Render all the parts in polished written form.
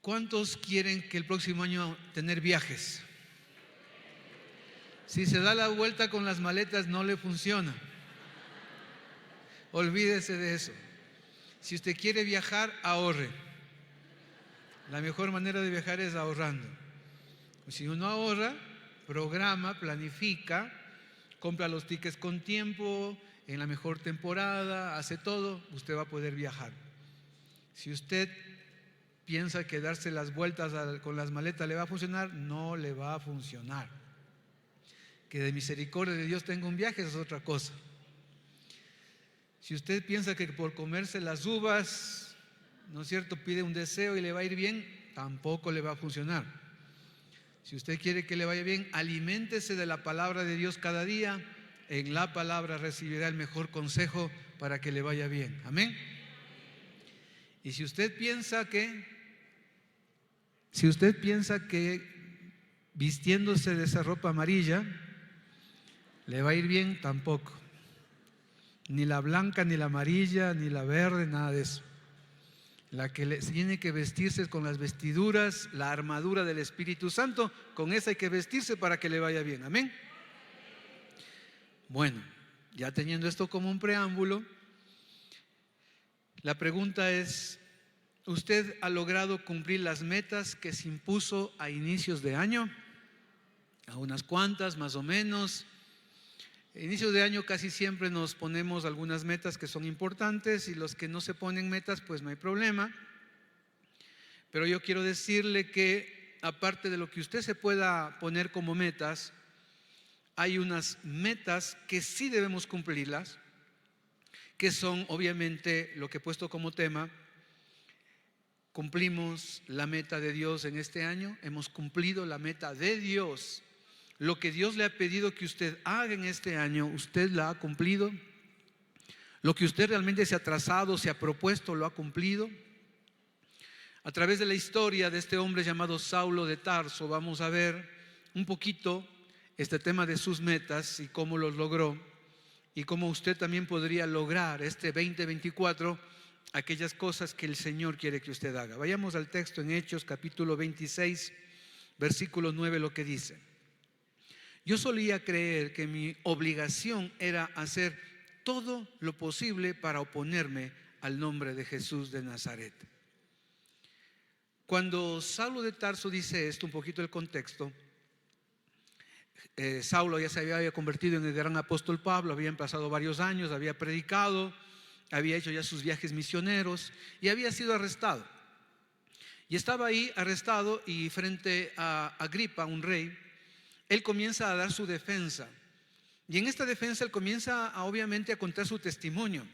¿Cuántos quieren que el próximo año tener viajes? Si se da la vuelta con las maletas no le funciona. Olvídese de eso. Si usted quiere viajar, ahorre. La mejor manera de viajar es ahorrando. Si uno ahorra, programa, planifica, compra los tickets con tiempo, en la mejor temporada, hace todo, usted va a poder viajar. Si usted piensa que darse las vueltas con las maletas le va a funcionar, no le va a funcionar. Que de misericordia de Dios tenga un viaje, eso es otra cosa. Si usted piensa que por comerse las uvas, ¿no es cierto?, pide un deseo y le va a ir bien, tampoco le va a funcionar. Si usted quiere que le vaya bien, aliméntese de la palabra de Dios cada día. En la palabra recibirá el mejor consejo para que le vaya bien. Amén. Y si usted piensa que vistiéndose de esa ropa amarilla le va a ir bien, tampoco. Ni la blanca, ni la amarilla, ni la verde, nada de eso. La que tiene que vestirse es con las vestiduras, la armadura del Espíritu Santo. Con esa hay que vestirse para que le vaya bien. Amén. Bueno, ya teniendo esto como un preámbulo, la pregunta es: ¿usted ha logrado cumplir las metas que se impuso a inicios de año? A unas cuantas, más o menos. A inicios de año casi siempre nos ponemos algunas metas que son importantes, y los que no se ponen metas, pues no hay problema. Pero yo quiero decirle que aparte de lo que usted se pueda poner como metas, hay unas metas que sí debemos cumplirlas, que son obviamente lo que he puesto como tema. Cumplimos la meta de Dios en este año, hemos cumplido la meta de Dios. Lo que Dios le ha pedido que usted haga en este año, usted la ha cumplido. Lo que usted realmente se ha trazado, se ha propuesto, lo ha cumplido. A través de la historia de este hombre llamado Saulo de Tarso, vamos a ver un poquito este tema de sus metas y cómo los logró, y cómo usted también podría lograr este 2024 aquellas cosas que el Señor quiere que usted haga. Vayamos al texto en Hechos capítulo 26, versículo 9, lo que dice: yo solía creer que mi obligación era hacer todo lo posible para oponerme al nombre de Jesús de Nazaret. Cuando Saulo de Tarso dice esto, un poquito el contexto, Saulo ya se había convertido en el gran apóstol Pablo, habían pasado varios años, había predicado, había hecho ya sus viajes misioneros y había sido arrestado. Y estaba ahí arrestado, y frente a Agripa, un rey, él comienza a dar su defensa. Y en esta defensa él comienza obviamente a contar su testimonio.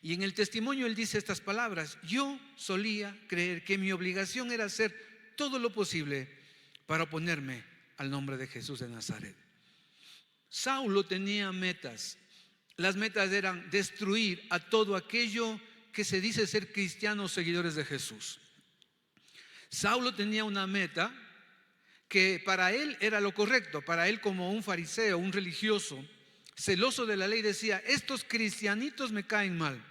Y en el testimonio él dice estas palabras: yo solía creer que mi obligación era hacer todo lo posible para oponerme al nombre de Jesús de Nazaret. Saulo tenía metas. Las metas eran destruir a todo aquello que se dice ser cristianos, seguidores de Jesús. Saulo tenía una meta que para él era lo correcto. Para él, como un fariseo, un religioso, celoso de la ley, decía: estos cristianitos me caen mal.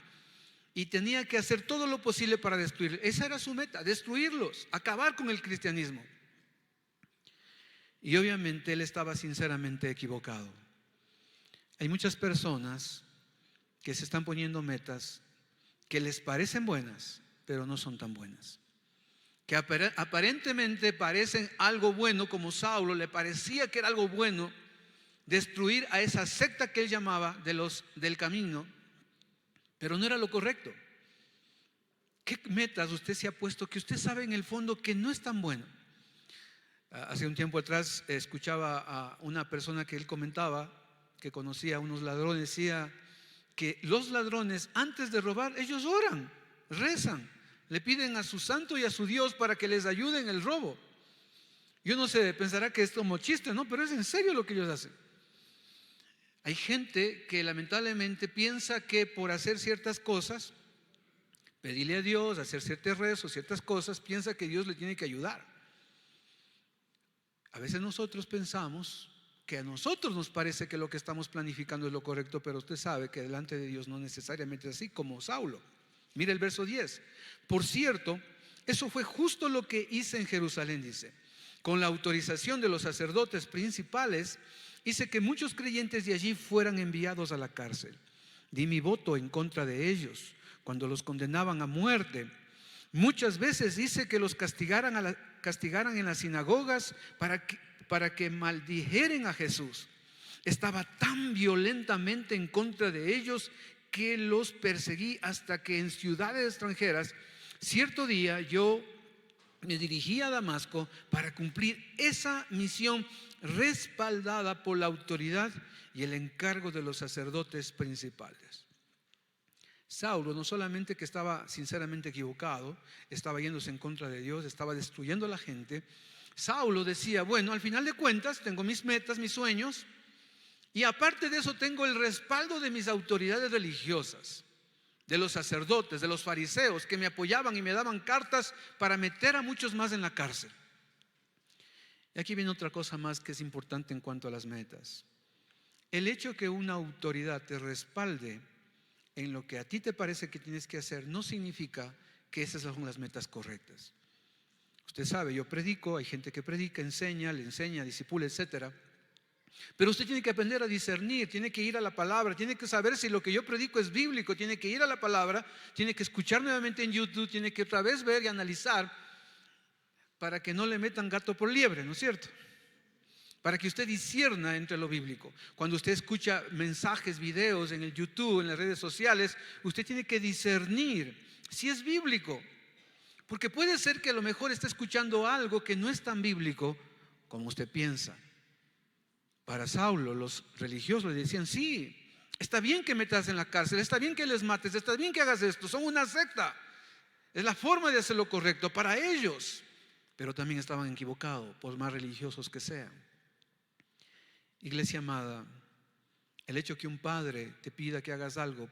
Y tenía que hacer todo lo posible para destruir. Esa era su meta, destruirlos, acabar con el cristianismo. Y obviamente él estaba sinceramente equivocado. Hay muchas personas que se están poniendo metas que les parecen buenas, pero no son tan buenas. Que aparentemente parecen algo bueno, como Saulo le parecía que era algo bueno destruir a esa secta que él llamaba del camino, pero no era lo correcto. ¿Qué metas usted se ha puesto que usted sabe en el fondo que no es tan bueno? Hace un tiempo atrás escuchaba a una persona que él comentaba que conocía a unos ladrones. Decía que los ladrones, antes de robar, ellos oran, rezan, le piden a su santo y a su Dios para que les ayude en el robo. Yo no sé, pensará que es como chiste, no, pero es en serio lo que ellos hacen. Hay gente que lamentablemente piensa que por hacer ciertas cosas, pedirle a Dios, hacer ciertos rezos, ciertas cosas, piensa que Dios le tiene que ayudar. A veces nosotros pensamos que a nosotros nos parece que lo que estamos planificando es lo correcto, pero usted sabe que delante de Dios no necesariamente es así, como Saulo. Mire el verso 10. Por cierto, Eso fue justo lo que hice en Jerusalén, dice. Con la autorización de los sacerdotes principales, hice que muchos creyentes de allí fueran enviados a la cárcel. Di mi voto en contra de ellos cuando los condenaban a muerte. Muchas veces hice que los castigaran en las sinagogas para que maldijeren a Jesús. Estaba tan violentamente en contra de ellos que los perseguí hasta que en ciudades extranjeras, cierto día yo me dirigí a Damasco para cumplir esa misión respaldada por la autoridad y el encargo de los sacerdotes principales. Saulo no solamente que estaba sinceramente equivocado, estaba yéndose en contra de Dios, estaba destruyendo a la gente. Saulo decía, bueno, al final de cuentas tengo mis metas, mis sueños, y aparte de eso tengo el respaldo de mis autoridades religiosas, de los sacerdotes, de los fariseos que me apoyaban y me daban cartas para meter a muchos más en la cárcel. Y aquí viene otra cosa más que es importante en cuanto a las metas. El hecho que una autoridad te respalde en lo que a ti te parece que tienes que hacer no significa que esas son las metas correctas. Usted sabe, yo predico, hay gente que predica, enseña, le enseña, discipula, etcétera. Pero usted tiene que aprender a discernir, tiene que ir a la palabra, tiene que saber si lo que yo predico es bíblico, tiene que ir a la palabra, tiene que escuchar nuevamente en YouTube, tiene que otra vez ver y analizar para que no le metan gato por liebre, ¿no es cierto? Para que usted discierna entre lo bíblico. Cuando usted escucha mensajes, videos en el YouTube, en las redes sociales, usted tiene que discernir si es bíblico. Porque puede ser que a lo mejor esté escuchando algo que no es tan bíblico como usted piensa. Para Saulo, los religiosos le decían, sí, está bien que metas en la cárcel, está bien que les mates, está bien que hagas esto, son una secta. Es la forma de hacer lo correcto para ellos. Pero también estaban equivocados, por más religiosos que sean. Iglesia amada, el hecho que un padre te pida que hagas algo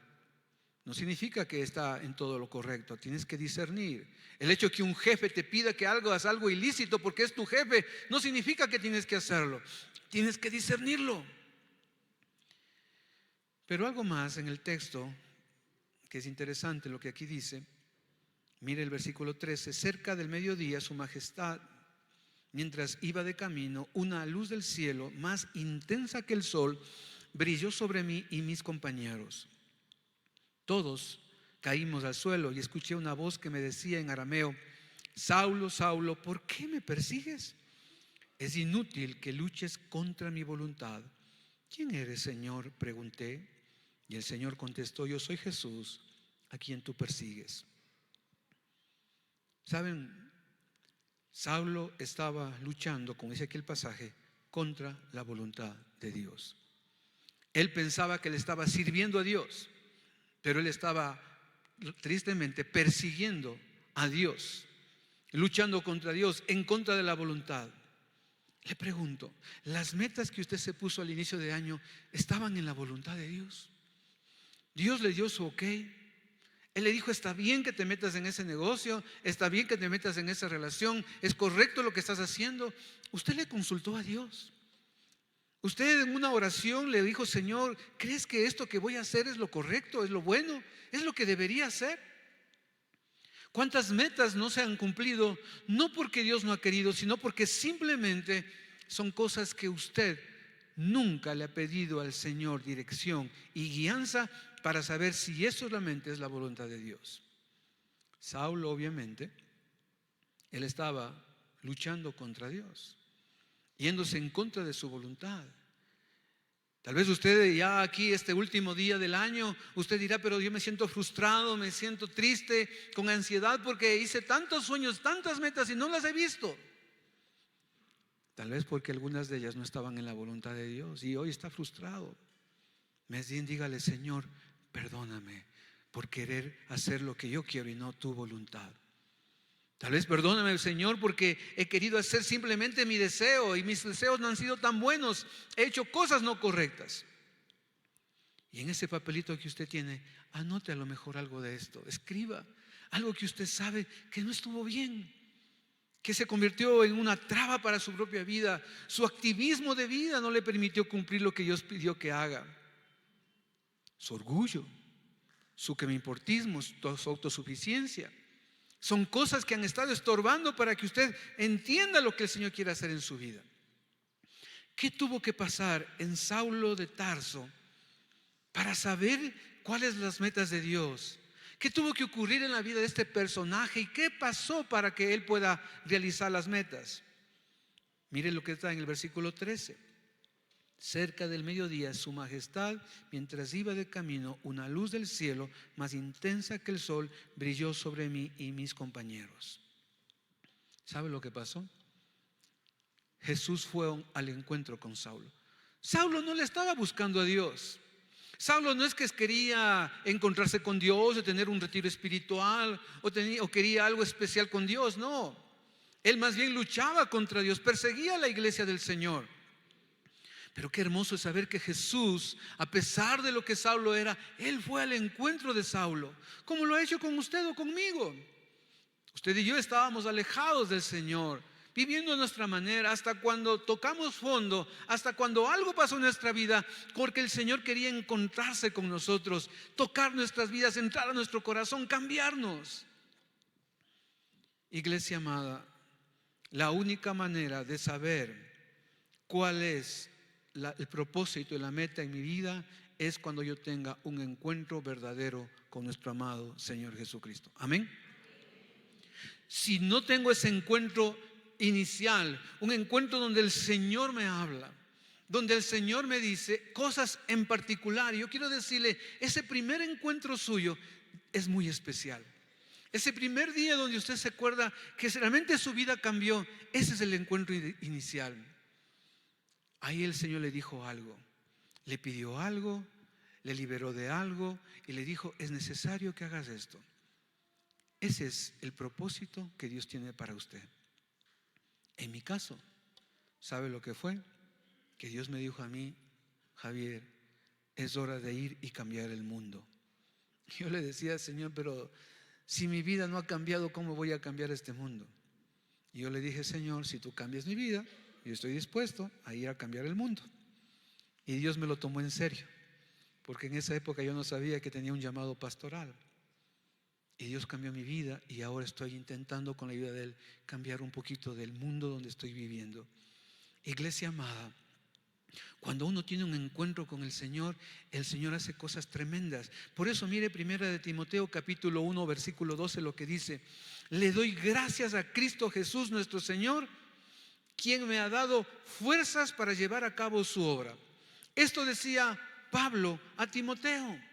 no significa que está en todo lo correcto. Tienes que discernir. El hecho que un jefe te pida que hagas algo ilícito porque es tu jefe no significa que tienes que hacerlo. Tienes que discernirlo. Pero algo más en el texto que es interesante lo que aquí dice. Mire el versículo 13. Cerca del mediodía su majestad, mientras iba de camino, una luz del cielo más intensa que el sol brilló sobre mí y mis compañeros. Todos caímos al suelo y escuché una voz que me decía en arameo, Saulo, Saulo, ¿por qué me persigues? Es inútil que luches contra mi voluntad. ¿Quién eres, Señor?, pregunté. Y el Señor contestó, yo soy Jesús, a quien tú persigues. ¿Saben? Saulo estaba luchando, como dice aquí el pasaje, contra la voluntad de Dios. Él pensaba que le estaba sirviendo a Dios, pero él estaba tristemente persiguiendo a Dios, luchando contra Dios, en contra de la voluntad. Le pregunto, ¿las metas que usted se puso al inicio de año estaban en la voluntad de Dios? Dios le dio su ok. Él le dijo, está bien que te metas en ese negocio, está bien que te metas en esa relación, es correcto lo que estás haciendo. Usted le consultó a Dios. Usted en una oración le dijo, Señor, ¿crees que esto que voy a hacer es lo correcto, es lo bueno, es lo que debería hacer? ¿Cuántas metas no se han cumplido? No porque Dios no ha querido, sino porque simplemente son cosas que usted nunca le ha pedido al Señor dirección y guianza para saber si eso realmente es la voluntad de Dios. Saulo, obviamente, él estaba luchando contra Dios, yéndose en contra de su voluntad. Tal vez usted ya aquí este último día del año, usted dirá, pero yo me siento frustrado, me siento triste, con ansiedad porque hice tantos sueños, tantas metas y no las he visto. Tal vez porque algunas de ellas no estaban en la voluntad de Dios y hoy está frustrado. Más bien dígale, Señor, perdóname por querer hacer lo que yo quiero y no tu voluntad. Tal vez perdóname, Señor, porque he querido hacer simplemente mi deseo y mis deseos no han sido tan buenos. He hecho cosas no correctas. Y en ese papelito que usted tiene, anote a lo mejor algo de esto. Escriba algo que usted sabe que no estuvo bien, que se convirtió en una traba para su propia vida. Su activismo de vida no le permitió cumplir lo que Dios pidió que haga. Su orgullo, su que me importismo, su autosuficiencia. Son cosas que han estado estorbando para que usted entienda lo que el Señor quiere hacer en su vida. ¿Qué tuvo que pasar en Saulo de Tarso para saber cuáles son las metas de Dios? ¿Qué tuvo que ocurrir en la vida de este personaje y qué pasó para que él pueda realizar las metas? Mire lo que está en el versículo 13. Cerca del mediodía, su majestad, mientras iba de camino, una luz del cielo más intensa que el sol brilló sobre mí y mis compañeros. ¿Sabe lo que pasó? Jesús fue al encuentro con Saulo. Saulo no le estaba buscando a Dios. Saulo no es que quería encontrarse con Dios o tener un retiro espiritual o quería algo especial con Dios, no. Él más bien luchaba contra Dios, perseguía a la iglesia del Señor. Pero qué hermoso es saber que Jesús, a pesar de lo que Saulo era, Él fue al encuentro de Saulo, como lo ha hecho con usted o conmigo. Usted y yo estábamos alejados del Señor, viviendo a nuestra manera, hasta cuando tocamos fondo, hasta cuando algo pasó en nuestra vida, porque el Señor quería encontrarse con nosotros, tocar nuestras vidas, entrar a nuestro corazón, cambiarnos. Iglesia amada, la única manera de saber cuál es el propósito y la meta en mi vida es cuando yo tenga un encuentro verdadero con nuestro amado Señor Jesucristo. Amén. Si no tengo ese encuentro inicial, un encuentro donde el Señor me habla, donde el Señor me dice cosas en particular, yo quiero decirle, ese primer encuentro suyo es muy especial. Ese primer día donde usted se acuerda que realmente su vida cambió, ese es el encuentro inicial. Ahí el Señor le dijo algo, le pidió algo, le liberó de algo y le dijo, es necesario que hagas esto. Ese es el propósito que Dios tiene para usted. En mi caso, ¿sabe lo que fue? Que Dios me dijo a mí, Javier, es hora de ir y cambiar el mundo. Yo le decía, Señor, pero si mi vida no ha cambiado, ¿cómo voy a cambiar este mundo? Y yo le dije, Señor, si tú cambias mi vida, yo estoy dispuesto a ir a cambiar el mundo. Y Dios me lo tomó en serio, porque en esa época yo no sabía que tenía un llamado pastoral. Y Dios cambió mi vida y ahora estoy intentando con la ayuda de Él cambiar un poquito del mundo donde estoy viviendo. Iglesia amada, cuando uno tiene un encuentro con el Señor hace cosas tremendas. Por eso mire 1 de Timoteo capítulo 1 versículo 12 lo que dice: le doy gracias a Cristo Jesús nuestro Señor, quien me ha dado fuerzas para llevar a cabo su obra. Esto decía Pablo a Timoteo.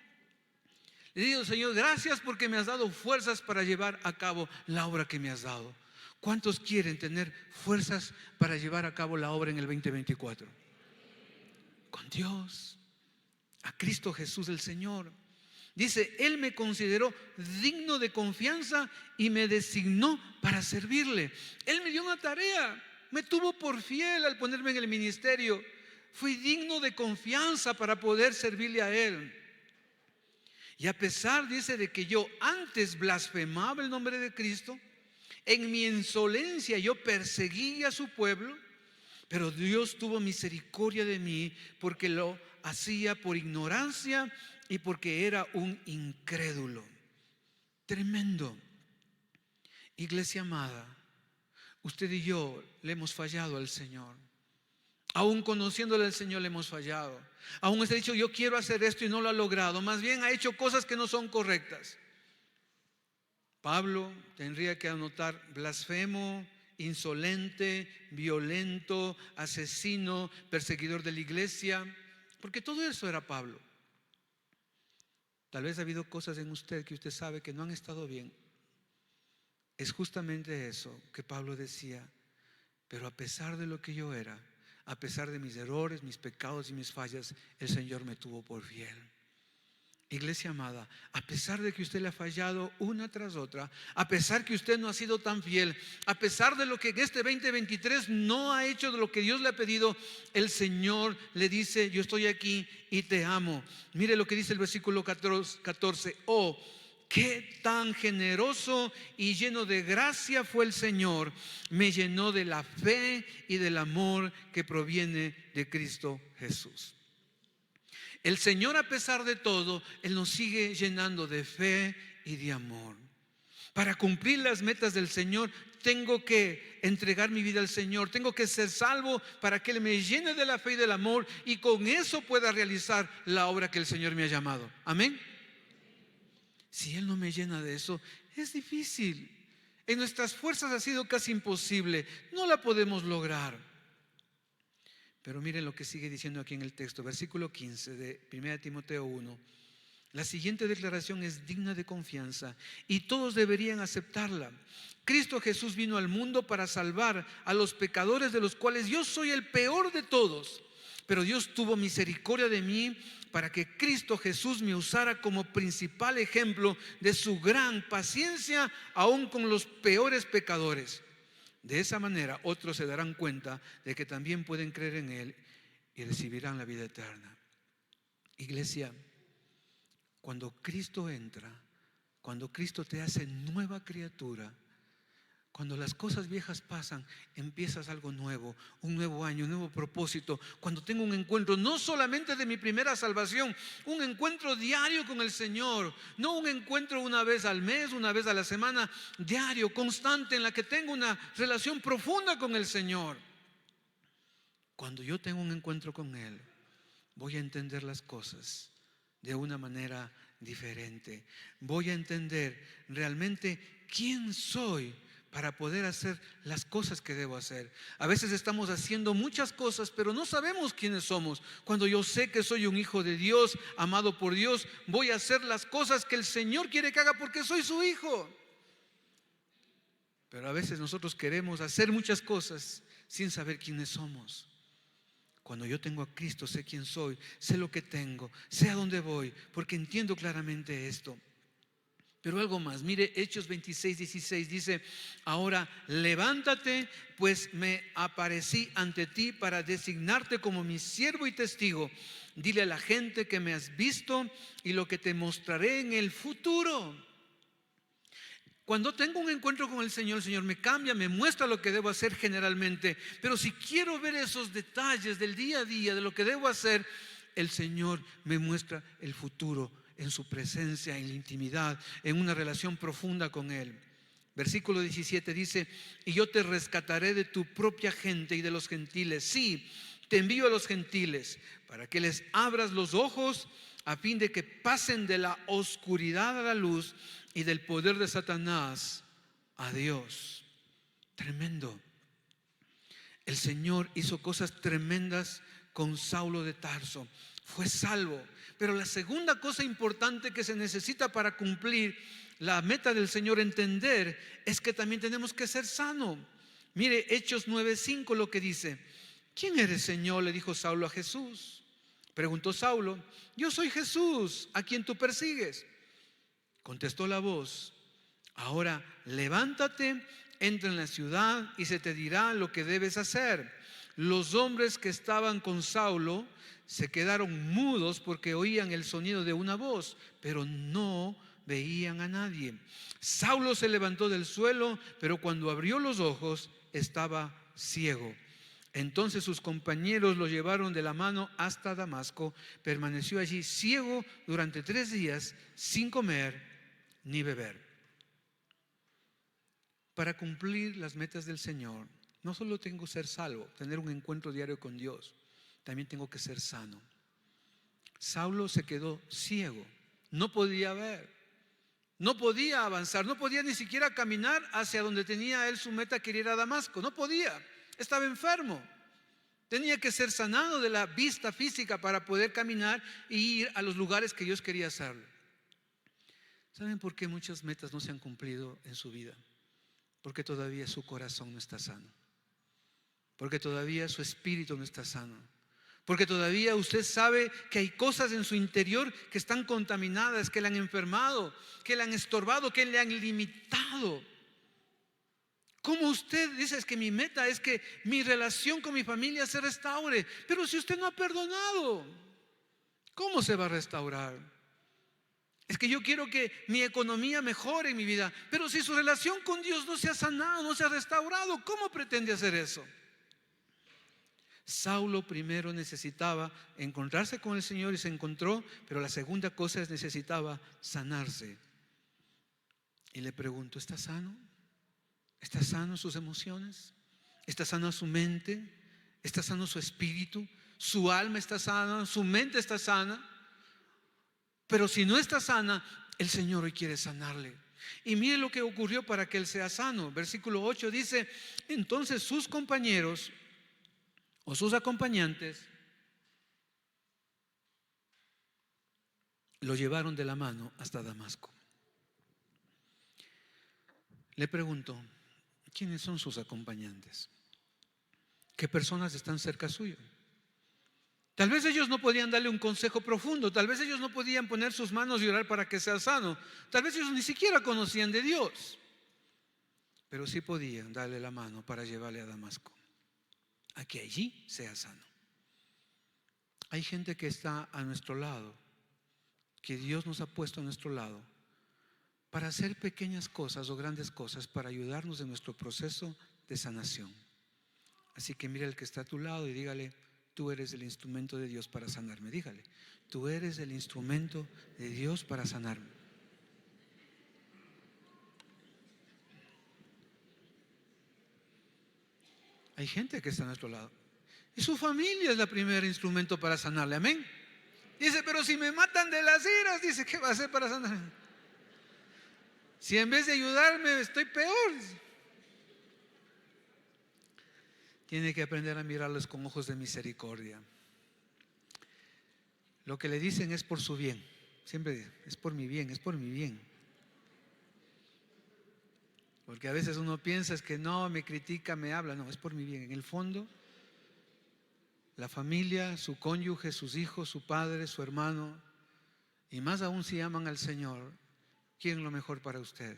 Le digo, Señor, gracias porque me has dado fuerzas para llevar a cabo la obra que me has dado. ¿Cuántos quieren tener fuerzas para llevar a cabo la obra en el 2024? Con Dios, a Cristo Jesús el Señor. Dice, Él me consideró digno de confianza y me designó para servirle. Él me dio una tarea, me tuvo por fiel al ponerme en el ministerio. Fui digno de confianza para poder servirle a Él. Y a pesar, dice, de que yo antes blasfemaba el nombre de Cristo, en mi insolencia yo perseguía a su pueblo, pero Dios tuvo misericordia de mí porque lo hacía por ignorancia y porque era un incrédulo. Tremendo. Iglesia amada, usted y yo le hemos fallado al Señor. Aún conociéndole al Señor le hemos fallado. Aún usted ha dicho, yo quiero hacer esto y no lo ha logrado. Más bien ha hecho cosas que no son correctas. Pablo tendría que anotar blasfemo, insolente, violento, asesino, perseguidor de la iglesia, porque todo eso era Pablo. Tal vez ha habido cosas en usted que usted sabe que no han estado bien. Es justamente eso que Pablo decía, pero a pesar de lo que yo era, a pesar de mis errores, mis pecados y mis fallas, el Señor me tuvo por fiel. Iglesia amada, a pesar de que usted le ha fallado una tras otra, a pesar que usted no ha sido tan fiel, a pesar de lo que en este 2023 no ha hecho de lo que Dios le ha pedido, el Señor le dice, yo estoy aquí y te amo. Mire lo que dice el versículo 14. Oh, qué tan generoso y lleno de gracia fue el Señor. Me llenó de la fe y del amor que proviene de Cristo Jesús. El Señor, a pesar de todo, Él nos sigue llenando de fe y de amor. Para cumplir las metas del Señor, tengo que entregar mi vida al Señor. Tengo que ser salvo para que Él me llene de la fe y del amor, y con eso pueda realizar la obra que el Señor me ha llamado. Amén. Si Él no me llena de eso, es difícil. En nuestras fuerzas ha sido casi imposible. No la podemos lograr. Pero miren lo que sigue diciendo aquí en el texto, versículo 15 de 1 Timoteo 1. La siguiente declaración es digna de confianza y todos deberían aceptarla. Cristo Jesús vino al mundo para salvar a los pecadores, de los cuales yo soy el peor de todos. Pero Dios tuvo misericordia de mí para que Cristo Jesús me usara como principal ejemplo de su gran paciencia, aún con los peores pecadores. De esa manera otros se darán cuenta de que también pueden creer en Él y recibirán la vida eterna. Iglesia, cuando Cristo entra, cuando Cristo te hace nueva criatura, cuando las cosas viejas pasan, empiezas algo nuevo, un nuevo año, un nuevo propósito. Cuando tengo un encuentro, no solamente de mi primera salvación, un encuentro diario con el Señor, no un encuentro una vez al mes, una vez a la semana, diario, constante, en la que tengo una relación profunda con el Señor. Cuando yo tengo un encuentro con Él, voy a entender las cosas de una manera diferente. Voy a entender realmente quién soy para poder hacer las cosas que debo hacer. A veces estamos haciendo muchas cosas, pero no sabemos quiénes somos. Cuando yo sé que soy un hijo de Dios, amado por Dios, voy a hacer las cosas que el Señor quiere que haga porque soy su hijo. Pero a veces nosotros queremos hacer muchas cosas sin saber quiénes somos. Cuando yo tengo a Cristo, sé quién soy, sé lo que tengo, sé a dónde voy, porque entiendo claramente esto. Pero algo más, mire Hechos 26:16 dice: ahora levántate, pues me aparecí ante ti para designarte como mi siervo y testigo. Dile a la gente que me has visto y lo que te mostraré en el futuro. Cuando tengo un encuentro con el Señor me cambia, me muestra lo que debo hacer generalmente. Pero si quiero ver esos detalles del día a día, de lo que debo hacer, el Señor me muestra el futuro en su presencia, en la intimidad, en una relación profunda con Él. Versículo 17 dice: y yo te rescataré de tu propia gente y de los gentiles. Sí, te envío a los gentiles para que les abras los ojos, a fin de que pasen de la oscuridad a la luz y del poder de Satanás a Dios. Tremendo. El Señor hizo cosas tremendas con Saulo de Tarso. Fue salvo. Pero la segunda cosa importante que se necesita para cumplir la meta del Señor, entender, es que también tenemos que ser sanos. Mire Hechos 9:5 lo que dice: ¿quién eres, Señor?, le dijo Saulo a Jesús. Preguntó Saulo: yo soy Jesús, a quien tú persigues. Contestó la voz: ahora levántate, entra en la ciudad y se te dirá lo que debes hacer. Los hombres que estaban con Saulo se quedaron mudos porque oían el sonido de una voz, pero no veían a nadie. Saulo se levantó del suelo, pero cuando abrió los ojos estaba ciego. Entonces sus compañeros lo llevaron de la mano hasta Damasco. Permaneció allí ciego durante 3 días, sin comer ni beber. Para cumplir las metas del Señor, no solo tengo que ser salvo, tener un encuentro diario con Dios, también tengo que ser sano. Saulo se quedó ciego, no podía ver, no podía avanzar, no podía ni siquiera caminar hacia donde tenía él su meta, que era Damasco. No podía, estaba enfermo. Tenía que ser sanado de la vista física para poder caminar y ir a los lugares que Dios quería hacerlo. ¿Saben por qué muchas metas no se han cumplido en su vida? Porque todavía su corazón no está sano. Porque todavía su espíritu no está sano. Porque todavía usted sabe que hay cosas en su interior que están contaminadas, que le han enfermado, que le han estorbado, que le han limitado. ¿Cómo usted dice? Es que mi meta es que mi relación con mi familia se restaure. Pero si usted no ha perdonado, ¿cómo se va a restaurar? Es que yo quiero que mi economía mejore en mi vida, pero si su relación con Dios no se ha sanado, no se ha restaurado, ¿cómo pretende hacer eso? Saulo primero necesitaba encontrarse con el Señor y se encontró, pero la segunda cosa es necesitaba sanarse. Y le pregunto, ¿está sano? ¿Está sano sus emociones? ¿Está sana su mente? ¿Está sano su espíritu? ¿Su alma está sana? ¿Su mente está sana? Pero si no está sana, el Señor hoy quiere sanarle. Y mire lo que ocurrió para que él sea sano. Versículo 8 dice: entonces sus compañeros o sus acompañantes lo llevaron de la mano hasta Damasco. Le pregunto, ¿quiénes son sus acompañantes? ¿Qué personas están cerca suyo? Tal vez ellos no podían darle un consejo profundo, tal vez ellos no podían poner sus manos y orar para que sea sano, tal vez ellos ni siquiera conocían de Dios, pero sí podían darle la mano para llevarle a Damasco, a que allí sea sano. Hay gente que está a nuestro lado, que Dios nos ha puesto a nuestro lado para hacer pequeñas cosas o grandes cosas para ayudarnos en nuestro proceso de sanación. Así que mira al que está a tu lado y dígale: tú eres el instrumento de Dios para sanarme. Dígale: tú eres el instrumento de Dios para sanarme. Hay gente que está a nuestro lado y su familia es el primer instrumento para sanarle. Amén. Dice: pero si me matan de las iras, dice, ¿qué va a hacer para sanarme? Si en vez de ayudarme estoy peor. Tiene que aprender a mirarlos con ojos de misericordia. Lo que le dicen es por su bien. Siempre dice: es por mi bien, es por mi bien. Porque a veces uno piensa es que no, me critica, me habla. No, es por mi bien. En el fondo, la familia, su cónyuge, sus hijos, su padre, su hermano, y más aún si aman al Señor, quieren lo mejor para usted.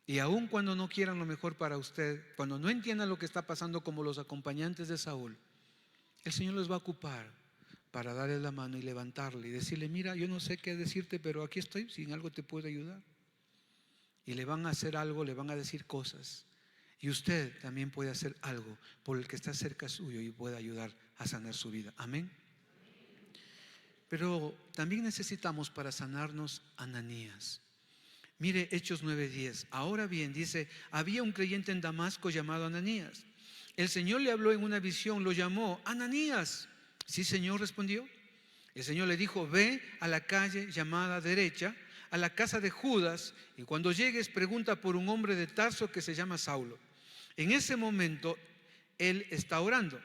Y aun cuando no quieran lo mejor para usted, cuando no entiendan lo que está pasando como los acompañantes de Saúl, el Señor los va a ocupar para darle la mano y levantarle y decirle: mira, yo no sé qué decirte, pero aquí estoy, si en algo te puedo ayudar. Y le van a hacer algo, le van a decir cosas. Y usted también puede hacer algo por el que está cerca suyo y puede ayudar a sanar su vida. Amén. Pero también necesitamos para sanarnos Ananías. Mire Hechos 9:10. Ahora bien, dice: había un creyente en Damasco llamado Ananías. El Señor le habló en una visión, lo llamó: Ananías. Sí, Señor, respondió. El Señor le dijo: ve a la calle llamada derecha, a la casa de Judas, y cuando llegues pregunta por un hombre de Tarso que se llama Saulo. En ese momento él está orando.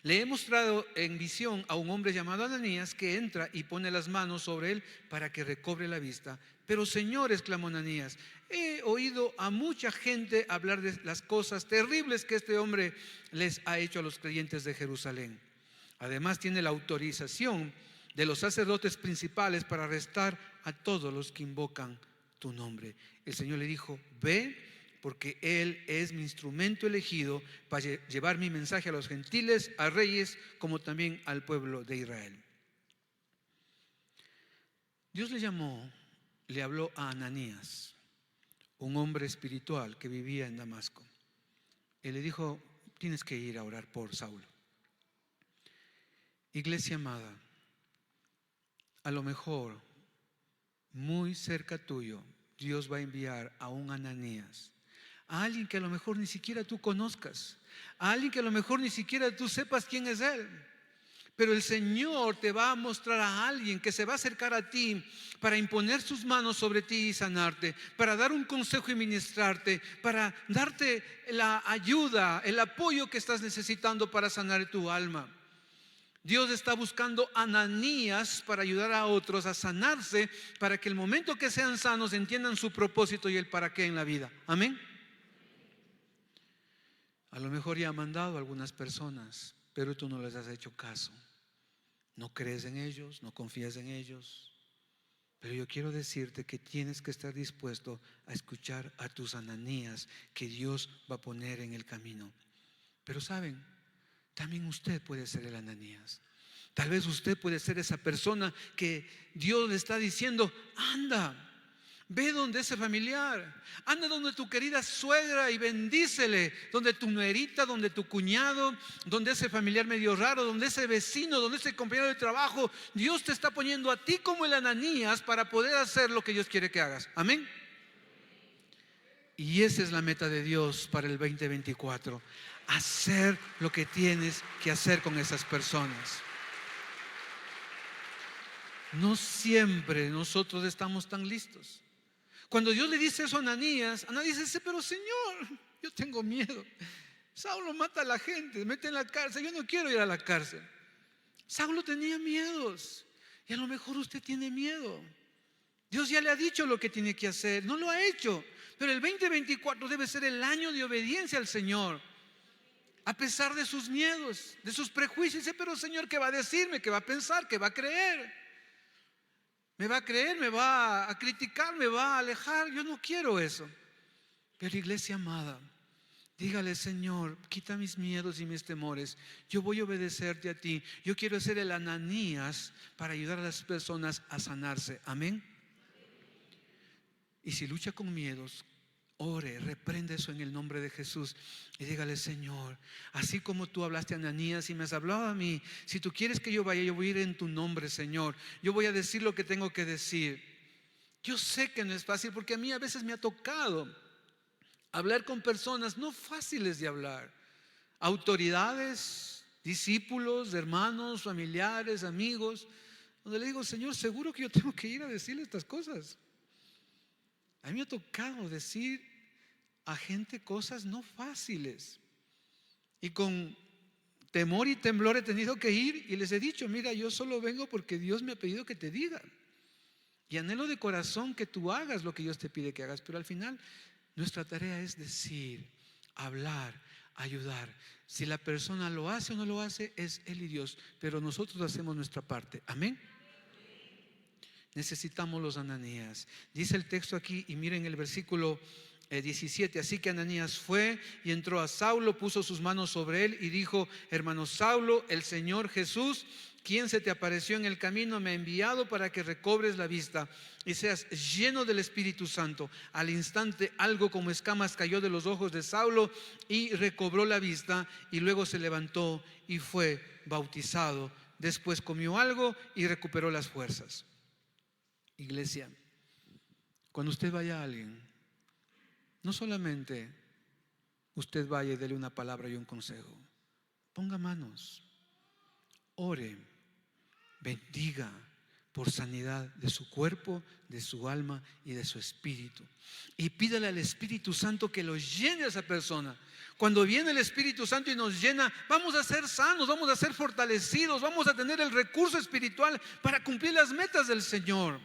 Le he mostrado en visión a un hombre llamado Ananías que entra y pone las manos sobre él para que recobre la vista. Pero Señor, exclamó Ananías, he oído a mucha gente hablar de las cosas terribles que este hombre les ha hecho a los creyentes de Jerusalén. Además tiene la autorización de los sacerdotes principales para arrestar a todos los que invocan tu nombre. El Señor le dijo: ve, porque Él es mi instrumento elegido para llevar mi mensaje a los gentiles, a reyes, como también al pueblo de Israel. Dios le habló a Ananías, un hombre espiritual que vivía en Damasco. Él le dijo: tienes que ir a orar por Saulo. Iglesia amada, a lo mejor muy cerca tuyo Dios va a enviar a un Ananías, a alguien que a lo mejor ni siquiera tú conozcas, a alguien que a lo mejor ni siquiera tú sepas quién es él. Pero el Señor te va a mostrar a alguien que se va a acercar a ti para imponer sus manos sobre ti y sanarte, para dar un consejo y ministrarte, para darte la ayuda, el apoyo que estás necesitando para sanar tu alma. Dios está buscando Ananías para ayudar a otros a sanarse, para que el momento que sean sanos entiendan su propósito y el para qué en la vida. Amén. A lo mejor ya ha mandado a algunas personas, pero tú no les has hecho caso. No crees en ellos, no confías en ellos. Pero yo quiero decirte que tienes que estar dispuesto a escuchar a tus Ananías que Dios va a poner en el camino. Pero saben, también usted puede ser el Ananías. Tal vez usted puede ser esa persona que Dios le está diciendo: anda, Ve donde ese familiar, anda donde tu querida suegra y bendícele, donde tu nuerita, donde tu cuñado, donde ese familiar medio raro, donde ese vecino, donde ese compañero de trabajo. Dios te está poniendo a ti como el Ananías para poder hacer lo que Dios quiere que hagas. Amén. Y esa es la meta de Dios para el 2024. Hacer lo que tienes que hacer con esas personas. No siempre nosotros estamos tan listos. Cuando Dios le dice eso a Ananías, Ananías dice: pero Señor, yo tengo miedo. Saulo mata a la gente, mete en la cárcel. Yo no quiero ir a la cárcel. Saulo tenía miedos. Y a lo mejor usted tiene miedo. Dios ya le ha dicho lo que tiene que hacer. No lo ha hecho. Pero el 2024 debe ser el año de obediencia al Señor. A pesar de sus miedos, de sus prejuicios. Dice: pero Señor, ¿qué va a decirme? ¿Qué va a pensar? ¿Qué va a creer? ¿Me va a creer? ¿Me va a criticar? ¿Me va a alejar? Yo no quiero eso. Pero iglesia amada, dígale: Señor, quita mis miedos y mis temores. Yo voy a obedecerte a ti. Yo quiero ser el Ananías para ayudar a las personas a sanarse. Amén. Y si lucha con miedos, ore, reprende eso en el nombre de Jesús y dígale: Señor, así como tú hablaste a Ananías y me has hablado a mí, si tú quieres que yo vaya, yo voy a ir en tu nombre, Señor. Yo voy a decir lo que tengo que decir. Yo sé que no es fácil, porque a mí a veces me ha tocado hablar con personas no fáciles de hablar, autoridades, discípulos, hermanos, familiares, amigos, donde le digo: Señor, seguro que yo tengo que ir a decirle estas cosas. A mí me ha tocado decir a gente cosas no fáciles, y con temor y temblor he tenido que ir y les he dicho: mira, yo solo vengo porque Dios me ha pedido que te diga, y anhelo de corazón que tú hagas lo que Dios te pide que hagas. Pero al final nuestra tarea es decir, hablar, ayudar. Si la persona lo hace o no lo hace, es Él y Dios, pero nosotros hacemos nuestra parte. Amén. Necesitamos los Ananías. Dice el texto aquí, y miren el versículo 17: así que Ananías fue y entró a Saulo, puso sus manos sobre él y dijo: hermano Saulo, el Señor Jesús, quien se te apareció en el camino, me ha enviado para que recobres la vista y seas lleno del Espíritu Santo. Al instante algo como escamas cayó de los ojos de Saulo y recobró la vista, y luego se levantó y fue bautizado. Después comió algo y recuperó las fuerzas. Iglesia, cuando usted vaya a alguien, no solamente usted vaya y dele una palabra y un consejo. Ponga manos, ore, bendiga por sanidad de su cuerpo, de su alma y de su espíritu. Y pídale al Espíritu Santo que lo llene a esa persona. Cuando viene el Espíritu Santo y nos llena, vamos a ser sanos, vamos a ser fortalecidos, vamos a tener el recurso espiritual para cumplir las metas del Señor.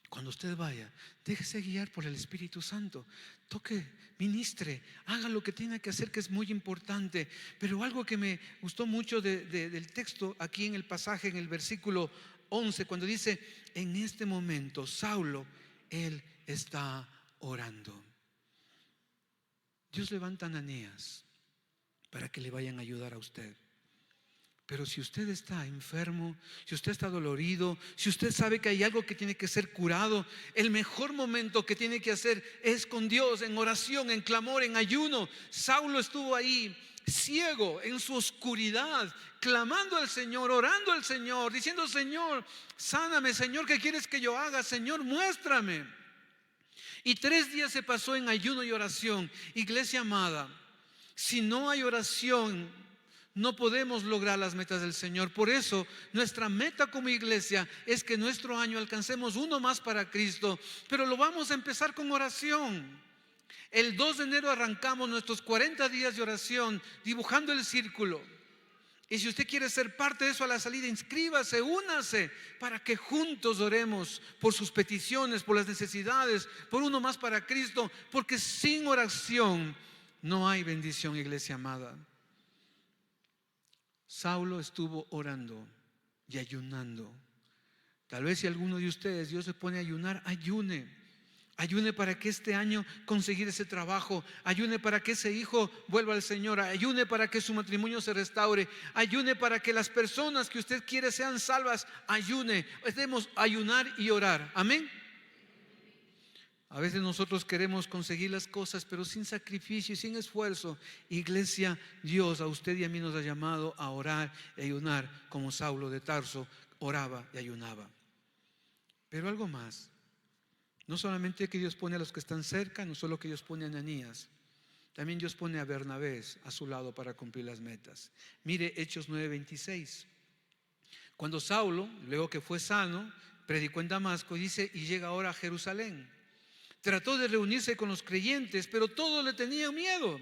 Cuando usted vaya, déjese guiar por el Espíritu Santo. Toque, ministre, haga lo que tiene que hacer, que es muy importante. Pero algo que me gustó mucho del texto aquí en el pasaje, en el versículo 11, cuando dice: en este momento Saulo, él está orando. Dios levanta a Ananías para que le vayan a ayudar a usted. Pero si usted está enfermo, si usted está dolorido, si usted sabe que hay algo que tiene que ser curado, el mejor momento que tiene que hacer es con Dios, en oración, en clamor, en ayuno. Saulo estuvo ahí, ciego, en su oscuridad, clamando al Señor, orando al Señor, diciendo: Señor, sáname. Señor, ¿qué quieres que yo haga? Señor, muéstrame. Y 3 días se pasó en ayuno y oración. Iglesia amada, si no hay oración, no podemos lograr las metas del Señor. Por eso nuestra meta como iglesia es que nuestro año alcancemos uno más para Cristo. Pero lo vamos a empezar con oración. El 2 de enero arrancamos nuestros 40 días de oración, dibujando el círculo. Y si usted quiere ser parte de eso, a la salida, inscríbase, únase, para que juntos oremos por sus peticiones, por las necesidades, por uno más para Cristo. Porque sin oración no hay bendición, iglesia amada. Saulo estuvo orando y ayunando. Tal vez si alguno de ustedes, Dios se pone a ayunar, ayune. Ayune para que este año conseguir ese trabajo. Ayune para que ese hijo vuelva al Señor. Ayune para que su matrimonio se restaure. Ayune para que las personas que usted quiere sean salvas. Ayune. Debemos ayunar y orar. Amén. A veces nosotros queremos conseguir las cosas, pero sin sacrificio y sin esfuerzo. Iglesia, Dios a usted y a mí nos ha llamado a orar y ayunar, como Saulo de Tarso oraba y ayunaba. Pero algo más. No solamente que Dios pone a los que están cerca, no solo que Dios pone a Ananías, también Dios pone a Bernabé a su lado para cumplir las metas. Mire Hechos 9:26. Cuando Saulo, luego que fue sano, predicó en Damasco, dice, y llega ahora a Jerusalén. Trató de reunirse con los creyentes, pero todos le tenían miedo.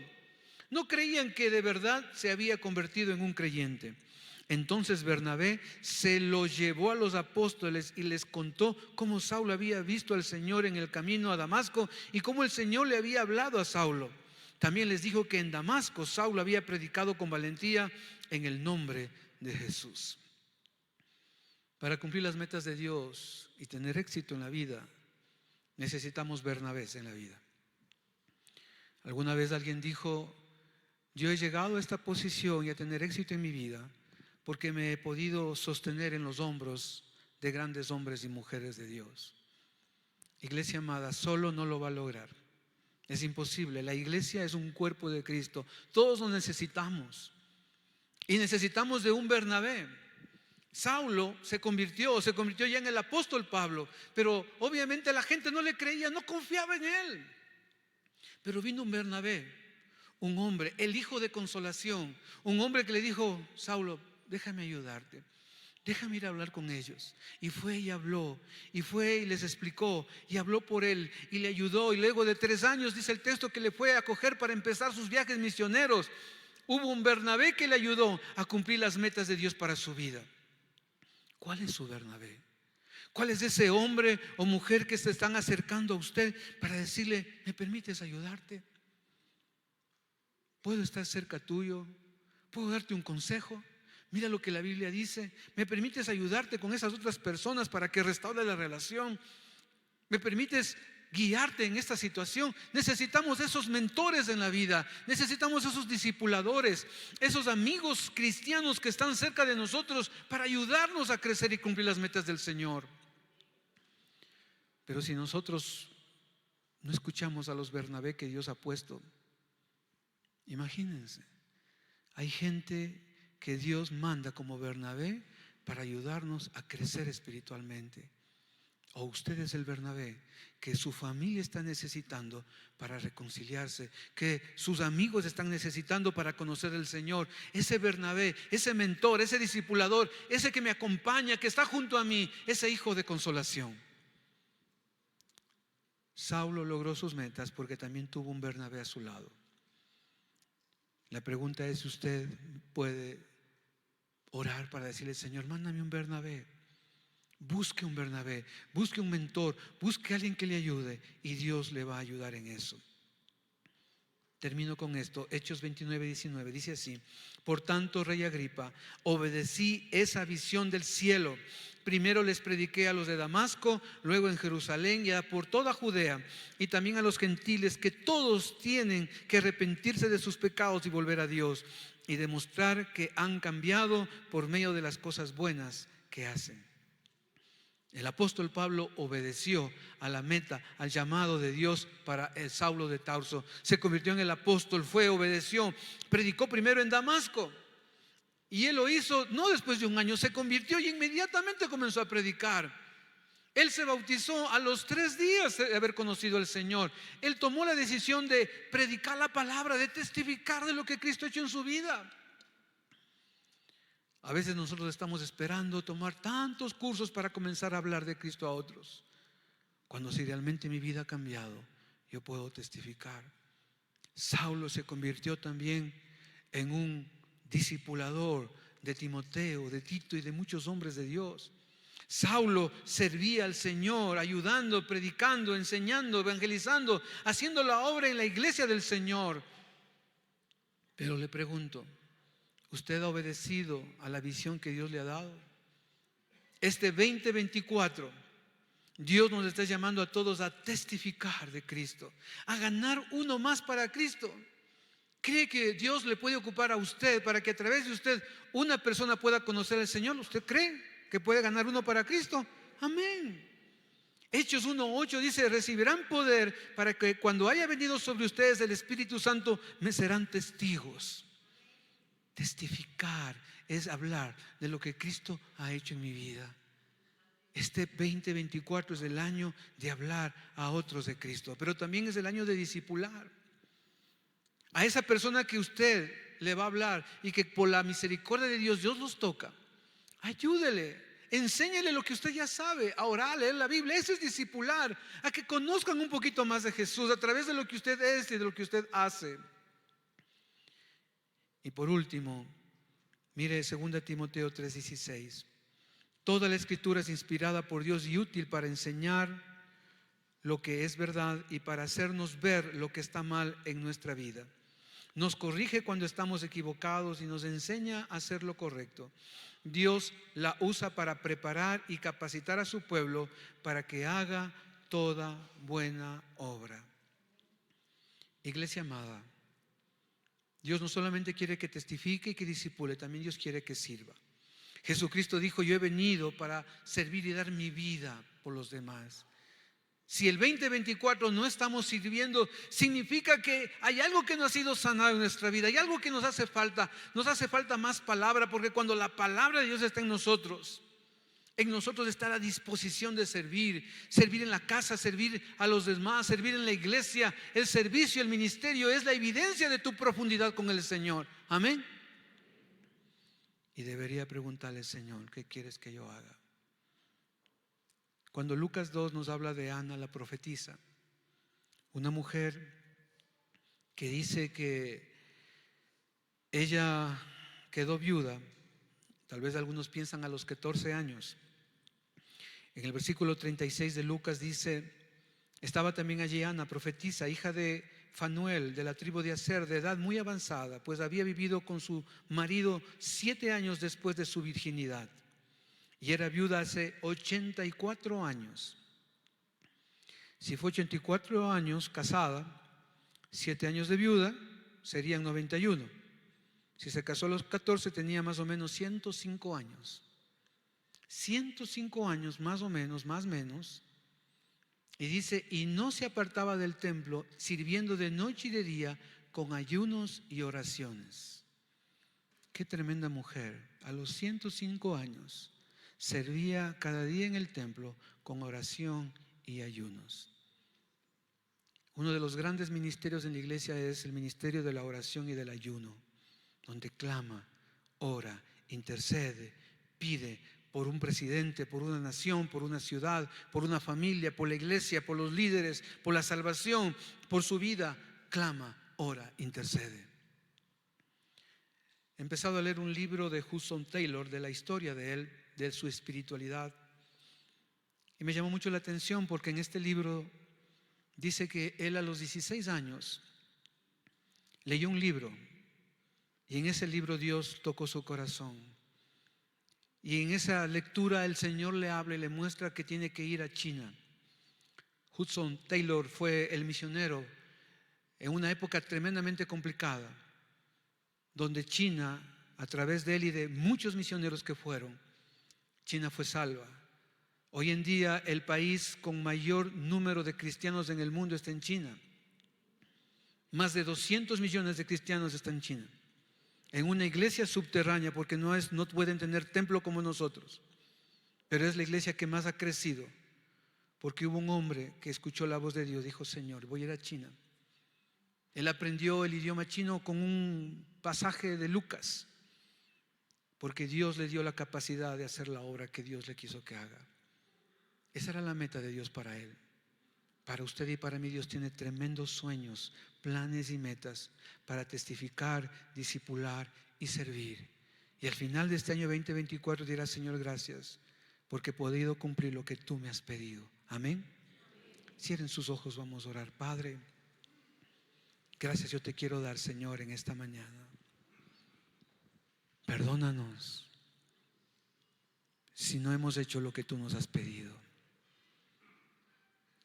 No creían que de verdad se había convertido en un creyente. Entonces Bernabé se lo llevó a los apóstoles y les contó cómo Saulo había visto al Señor en el camino a Damasco y cómo el Señor le había hablado a Saulo. También les dijo que en Damasco Saulo había predicado con valentía en el nombre de Jesús. Para cumplir las metas de Dios y tener éxito en la vida, necesitamos Bernabés en la vida. Alguna vez alguien dijo: yo he llegado a esta posición y a tener éxito en mi vida porque me he podido sostener en los hombros de grandes hombres y mujeres de Dios. Iglesia amada, solo no lo va a lograr. Es imposible. La iglesia es un cuerpo de Cristo. Todos lo necesitamos. Y necesitamos de un Bernabé. Saulo se convirtió ya en el apóstol Pablo, pero obviamente la gente no le creía, no confiaba en él. Pero vino un Bernabé, un hombre, el hijo de consolación, un hombre que le dijo: Saulo, déjame ayudarte, déjame ir a hablar con ellos. Y fue y habló, y fue y les explicó, y habló por él, y le ayudó. Y luego de 3 años, dice el texto, que le fue a acoger para empezar sus viajes misioneros. Hubo un Bernabé que le ayudó a cumplir las metas de Dios para su vida. ¿Cuál es su Bernabé? ¿Cuál es ese hombre o mujer que se están acercando a usted para decirle: ¿me permites ayudarte? ¿Puedo estar cerca tuyo? ¿Puedo darte un consejo? Mira lo que la Biblia dice. ¿Me permites ayudarte con esas otras personas para que restaure la relación? ¿Me permites guiarte en esta situación? Necesitamos esos mentores en la vida. Necesitamos esos discipuladores, esos amigos cristianos que están cerca de nosotros para ayudarnos a crecer y cumplir las metas del Señor. Pero si nosotros no escuchamos a los Bernabé que Dios ha puesto, imagínense, hay gente que Dios manda como Bernabé para ayudarnos a crecer espiritualmente. O usted es el Bernabé que su familia está necesitando para reconciliarse, que sus amigos están necesitando para conocer al Señor. Ese Bernabé, ese mentor, ese discipulador, ese que me acompaña, que está junto a mí, ese hijo de consolación. Saulo logró sus metas porque también tuvo un Bernabé a su lado. La pregunta es si usted puede orar para decirle: Señor, mándame un Bernabé. Busque un Bernabé, busque un mentor, busque a alguien que le ayude, y Dios le va a ayudar en eso. Termino con esto. Hechos 29:19 dice así: por tanto, rey Agripa, obedecí esa visión del cielo. Primero les prediqué a los de Damasco, luego en Jerusalén y por toda Judea, y también a los gentiles, que todos tienen que arrepentirse de sus pecados y volver a Dios, y demostrar que han cambiado por medio de las cosas buenas que hacen. El apóstol Pablo obedeció a la meta, al llamado de Dios para el Saulo de Tarso. Se convirtió en el apóstol, obedeció, predicó primero en Damasco. Y él lo hizo no después de un año, se convirtió y inmediatamente comenzó a predicar. Él se bautizó a los 3 días de haber conocido al Señor. Él tomó la decisión de predicar la palabra, de testificar de lo que Cristo ha hecho en su vida. A veces nosotros estamos esperando tomar tantos cursos para comenzar a hablar de Cristo a otros, cuando si realmente mi vida ha cambiado, yo puedo testificar. Saulo se convirtió también en un discipulador de Timoteo, de Tito y de muchos hombres de Dios. Saulo servía al Señor, ayudando, predicando, enseñando, evangelizando, haciendo la obra en la iglesia del Señor. Pero le pregunto, ¿usted ha obedecido a la visión que Dios le ha dado? Este 2024, Dios nos está llamando a todos a testificar de Cristo, a ganar uno más para Cristo. ¿Cree que Dios le puede ocupar a usted para que a través de usted una persona pueda conocer al Señor? ¿Usted cree que puede ganar uno para Cristo? Amén. Hechos 1:8 dice: recibirán poder para que cuando haya venido sobre ustedes el Espíritu Santo, me serán testigos. Testificar es hablar de lo que Cristo ha hecho en mi vida. Este 2024 es el año de hablar a otros de Cristo, pero también es el año de discipular. A esa persona que usted le va a hablar y que por la misericordia de Dios los toca, ayúdele, enséñele lo que usted ya sabe, a orar, a leer la Biblia. Eso es discipular, a que conozcan un poquito más de Jesús a través de lo que usted es y de lo que usted hace. Y por último, mire 2 Timoteo 3:16. Toda la escritura es inspirada por Dios y útil para enseñar lo que es verdad y para hacernos ver lo que está mal en nuestra vida. Nos corrige cuando estamos equivocados y nos enseña a hacer lo correcto. Dios la usa para preparar y capacitar a su pueblo para que haga toda buena obra. Iglesia amada, Dios no solamente quiere que testifique y que discipule, también Dios quiere que sirva. Jesucristo dijo: yo he venido para servir y dar mi vida por los demás. Si el 2024 no estamos sirviendo, significa que hay algo que no ha sido sanado en nuestra vida, hay algo que nos hace falta. Nos hace falta más palabra, porque cuando la palabra de Dios está en nosotros está la disposición de servir en la casa, servir a los demás, servir en la iglesia. El servicio, el ministerio es la evidencia de tu profundidad con el Señor. Amén. Y debería preguntarle al Señor: ¿qué quieres que yo haga? Cuando Lucas 2 nos habla de Ana la profetisa, una mujer que dice que ella quedó viuda, tal vez algunos piensan a los 14 años. En el versículo 36 de Lucas dice: estaba también allí Ana, profetisa, hija de Fanuel, de la tribu de Aser, de edad muy avanzada, pues había vivido con su marido 7 años después de su virginidad, y era viuda hace 84 años. Si fue 84 años casada, 7 años de viuda, serían 91. Si se casó a los 14, tenía más o menos 105 años. 105 años más o menos, más o menos. Y dice: y no se apartaba del templo, sirviendo de noche y de día con ayunos y oraciones. Qué tremenda mujer. A los 105 años servía cada día en el templo con oración y ayunos. Uno de los grandes ministerios en la iglesia es el ministerio de la oración y del ayuno, donde clama, ora, intercede, pide por un presidente, por una nación, por una ciudad, por una familia, por la iglesia, por los líderes, por la salvación, por su vida. Clama, ora, intercede. He empezado a leer un libro de Hudson Taylor, de la historia de él, de su espiritualidad, y me llamó mucho la atención porque en este libro dice que él a los 16 años leyó un libro, y en ese libro Dios tocó su corazón, y en esa lectura el Señor le habla y le muestra que tiene que ir a China. Hudson Taylor fue el misionero en una época tremendamente complicada, donde China, a través de él y de muchos misioneros que fueron, China fue salva. Hoy en día el país con mayor número de cristianos en el mundo está en China. Más de 200 millones de cristianos están en China, en una iglesia subterránea, porque no pueden tener templo como nosotros, pero es la iglesia que más ha crecido, porque hubo un hombre que escuchó la voz de Dios, dijo: Señor, voy a ir a China. Él aprendió el idioma chino con un pasaje de Lucas, porque Dios le dio la capacidad de hacer la obra que Dios le quiso que haga. Esa era la meta de Dios para él. Para usted y para mí Dios tiene tremendos sueños, planes y metas para testificar, discipular y servir. Y al final de este año 2024 dirá: Señor, gracias, porque he podido cumplir lo que tú me has pedido. Amén. Cierren sus ojos, vamos a orar. Padre, gracias yo te quiero dar, Señor, en esta mañana. Perdónanos si no hemos hecho lo que tú nos has pedido.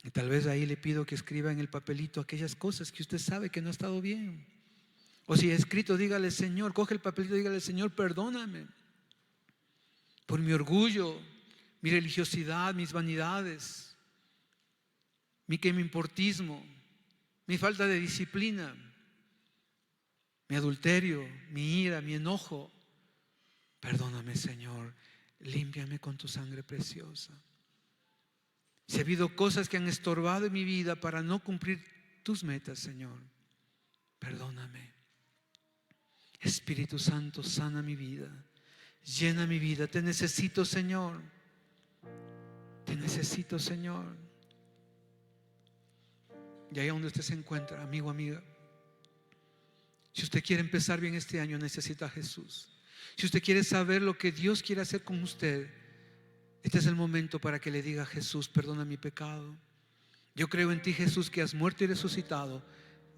Y tal vez ahí le pido que escriba en el papelito aquellas cosas que usted sabe que no ha estado bien. O si ha escrito, dígale: Señor, coge el papelito y dígale: Señor, perdóname por mi orgullo, mi religiosidad, mis vanidades. mi que me importismo, mi falta de disciplina, mi adulterio, mi ira, mi enojo. Perdóname, Señor, límpiame con tu sangre preciosa. Si ha habido cosas que han estorbado en mi vida para no cumplir tus metas, Señor, perdóname. Espíritu Santo, sana mi vida, llena mi vida. Te necesito, Señor. Te necesito, Señor. Y ahí donde usted se encuentra, amigo, amiga, si usted quiere empezar bien este año, necesita a Jesús. Si usted quiere saber lo que Dios quiere hacer con usted, este es el momento para que le diga a Jesús: perdona mi pecado. Yo creo en ti, Jesús, que has muerto y resucitado.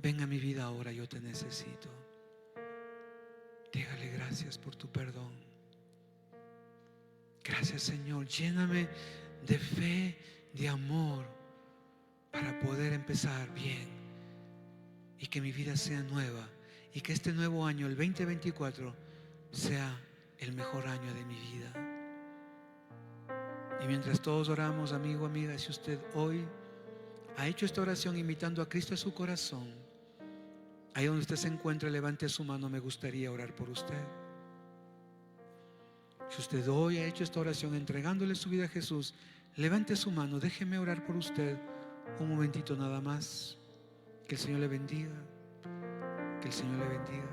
Ven a mi vida ahora, yo te necesito. Dígale gracias por tu perdón. Gracias, Señor. Lléname de fe, de amor, para poder empezar bien y que mi vida sea nueva, y que este nuevo año, el 2024, sea el mejor año de mi vida. Y mientras todos oramos, amigo, amiga, si usted hoy ha hecho esta oración invitando a Cristo a su corazón, ahí donde usted se encuentra, levante su mano. Me gustaría orar por usted. Si usted hoy ha hecho esta oración entregándole su vida a Jesús, levante su mano. Déjeme orar por usted un momentito nada más. Que el Señor le bendiga. Que el Señor le bendiga.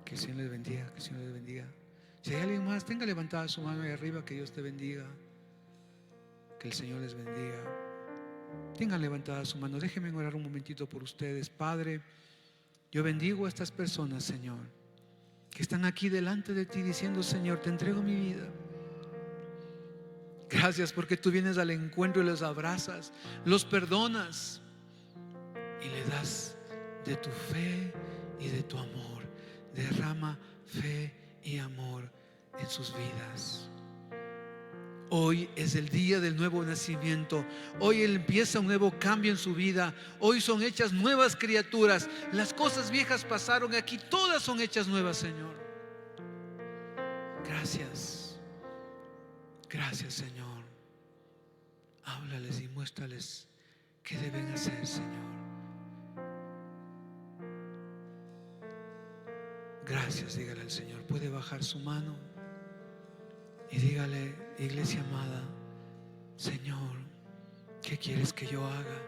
Que el Señor le bendiga. Que el Señor le bendiga. Si hay alguien más, tenga levantada su mano ahí arriba. Que Dios te bendiga. Que el Señor les bendiga. Tengan levantada su mano. Déjenme orar un momentito por ustedes. Padre, yo bendigo a estas personas, Señor, que están aquí delante de ti diciendo: Señor, te entrego mi vida. Gracias porque tú vienes al encuentro y los abrazas, los perdonas y le das de tu fe y de tu amor. Derrama fe y amor en sus vidas. Hoy es el día del nuevo nacimiento. Hoy Él empieza un nuevo cambio en su vida. Hoy son hechas nuevas criaturas. Las cosas viejas pasaron, aquí todas son hechas nuevas, Señor. Gracias. Gracias, Señor. Háblales y muéstrales qué deben hacer, Señor. Gracias, dígale al Señor. Puede bajar su mano y dígale: iglesia amada, Señor, ¿qué quieres que yo haga?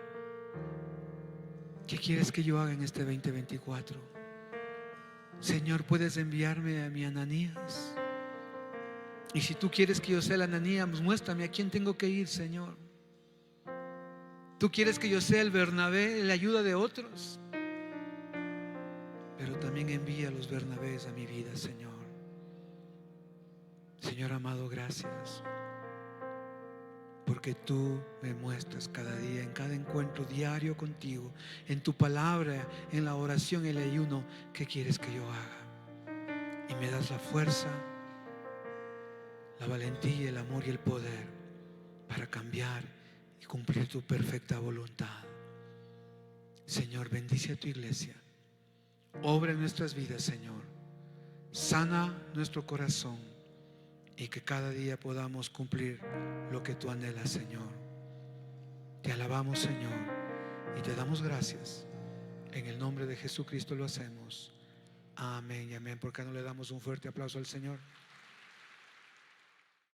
¿Qué quieres que yo haga en este 2024? Señor, ¿puedes enviarme a mi Ananías? Y si tú quieres que yo sea el Ananías, muéstrame a quién tengo que ir, Señor. Tú quieres que yo sea el Bernabé, la ayuda de otros, pero también envía a los Bernabés a mi vida, Señor. Señor amado, gracias, porque tú me muestras cada día, en cada encuentro diario contigo, en tu palabra, en la oración, en el ayuno, qué quieres que yo haga. Y me das la fuerza, la valentía, el amor y el poder para cambiar y cumplir tu perfecta voluntad. Señor, bendice a tu iglesia. Obra en nuestras vidas, Señor. Sana nuestro corazón y que cada día podamos cumplir lo que tú anhelas, Señor. Te alabamos, Señor, y te damos gracias. En el nombre de Jesucristo lo hacemos. Amén y amén. ¿Por qué no le damos un fuerte aplauso al Señor?